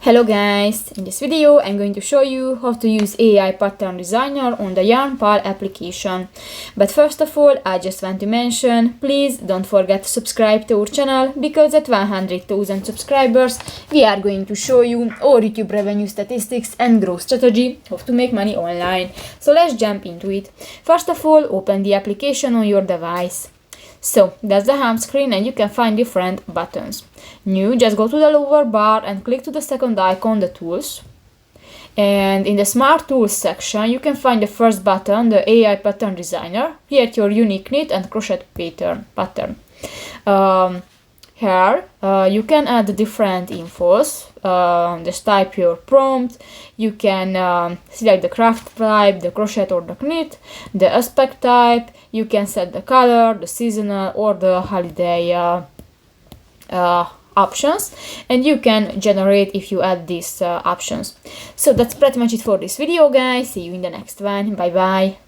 Hello guys, in this video I'm going to show you how to use AI pattern designer on the YarnPal application. But first of all, I just want to mention, please don't forget to subscribe to our channel, because at 100,000 subscribers we are going to show you our YouTube revenue statistics and growth strategy, how to make money online. So let's jump into it. First of all, open the application on your device. So that's the home screen and you can find different buttons. New, just go to the lower bar and click to the second icon, the tools. And in the smart tools section you can find the first button, the AI pattern designer. Create your unique knit and crochet pattern. Here you can add different infos. Just type your prompt. You can select the craft type, the crochet or the knit, the aspect type. You can set the color, the seasonal or the holiday options, and you can generate if you add these options. So that's pretty much it for this video, guys. See you in the next one. Bye bye.